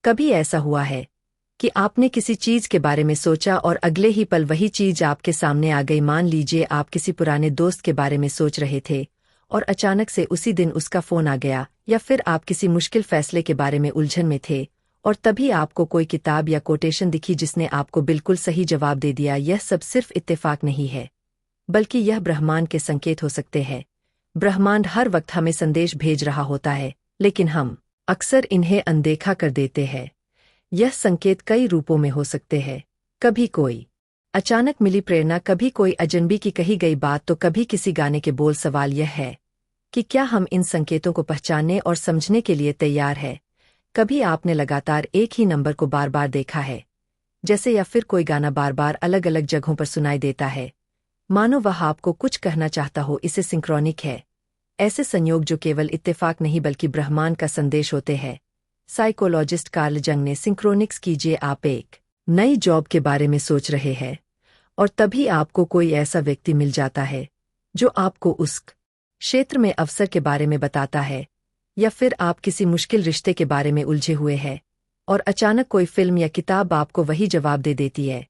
कभी ऐसा हुआ है कि आपने किसी चीज के बारे में सोचा और अगले ही पल वही चीज आपके सामने आ गई। मान लीजिए आप किसी पुराने दोस्त के बारे में सोच रहे थे और अचानक से उसी दिन उसका फोन आ गया, या फिर आप किसी मुश्किल फैसले के बारे में उलझन में थे और तभी आपको कोई किताब या कोटेशन दिखी जिसने आपको बिल्कुल सही जवाब दे दिया। यह सब सिर्फ इत्तेफाक नहीं है, बल्कि यह ब्रह्मांड के संकेत हो सकते हैं। ब्रह्मांड हर वक्त हमें संदेश भेज रहा होता है, लेकिन हम अक्सर इन्हें अनदेखा कर देते हैं। यह संकेत कई रूपों में हो सकते हैं। कभी कोई अचानक मिली प्रेरणा, कभी कोई अजनबी की कही गई बात, तो कभी किसी गाने के बोल। सवाल यह है कि क्या हम इन संकेतों को पहचानने और समझने के लिए तैयार हैं? कभी आपने लगातार एक ही नंबर को बार बार देखा है, जैसे, या फिर कोई गाना बार बार अलग अलग जगहों पर सुनाई देता है, मानो वह आपको कुछ कहना चाहता हो। इसे सिंक्रोनिक है। ऐसे संयोग जो केवल इत्तेफाक नहीं बल्कि ब्रह्मांड का संदेश होते हैं। साइकोलॉजिस्ट कार्ल जंग ने सिंक्रोनिक्स कीजिए। आप एक नई जॉब के बारे में सोच रहे हैं और तभी आपको कोई ऐसा व्यक्ति मिल जाता है जो आपको उस क्षेत्र में अवसर के बारे में बताता है, या फिर आप किसी मुश्किल रिश्ते के बारे में उलझे हुए हैं और अचानक कोई फिल्म या किताब आपको वही जवाब दे देती है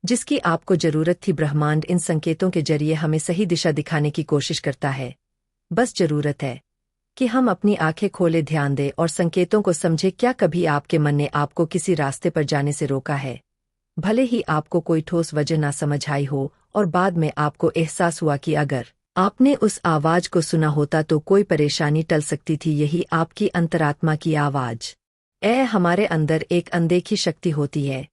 जिसकी आपको जरूरत थी। ब्रह्मांड इन संकेतों के जरिए हमें सही दिशा दिखाने की कोशिश करता है। बस जरूरत है कि हम अपनी आंखें खोले, ध्यान दें और संकेतों को समझें। क्या कभी आपके मन ने आपको किसी रास्ते पर जाने से रोका है, भले ही आपको कोई ठोस वजह ना समझ आई हो, और बाद में आपको एहसास हुआ कि अगर आपने उस आवाज को सुना होता तो कोई परेशानी टल सकती थी? यही आपकी अंतरात्मा की आवाज हमारे अंदर एक अनदेखी शक्ति होती है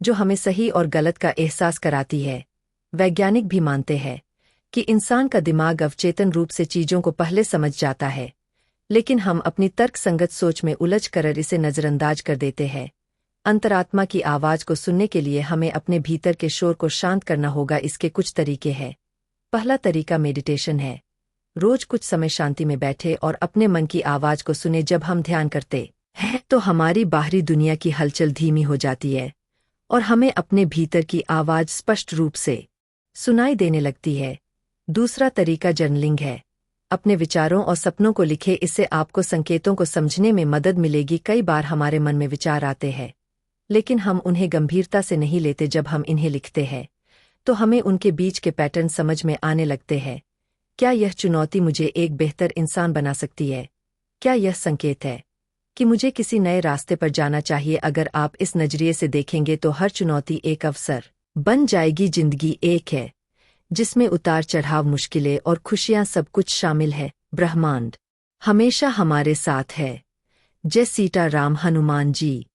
जो हमें सही और गलत का एहसास कराती है। वैज्ञानिक भी मानते हैं कि इंसान का दिमाग अवचेतन रूप से चीजों को पहले समझ जाता है, लेकिन हम अपनी तर्कसंगत सोच में उलझ कर इसे नजरअंदाज कर देते हैं। अंतरात्मा की आवाज को सुनने के लिए हमें अपने भीतर के शोर को शांत करना होगा। इसके कुछ तरीके हैं। पहला तरीका मेडिटेशन है। रोज कुछ समय शांति में बैठे और अपने मन की आवाज को सुने। जब हम ध्यान करते हैं तो हमारी बाहरी दुनिया की हलचल धीमी हो जाती है और हमें अपने भीतर की आवाज स्पष्ट रूप से सुनाई देने लगती है। दूसरा तरीका जर्नलिंग है। अपने विचारों और सपनों को लिखे। इससे आपको संकेतों को समझने में मदद मिलेगी। कई बार हमारे मन में विचार आते हैं, लेकिन हम उन्हें गंभीरता से नहीं लेते। जब हम इन्हें लिखते हैं तो हमें उनके बीच के पैटर्न समझ में आने लगते हैं। क्या यह चुनौती मुझे एक बेहतर इंसान बना सकती है? क्या यह संकेत है कि मुझे किसी नए रास्ते पर जाना चाहिए? अगर आप इस नजरिए से देखेंगे तो हर चुनौती एक अवसर बन जाएगी। जिंदगी एक है जिसमें उतार चढ़ाव, मुश्किलें और खुशियां सब कुछ शामिल है। ब्रह्मांड हमेशा हमारे साथ है। जय सीता राम हनुमान जी।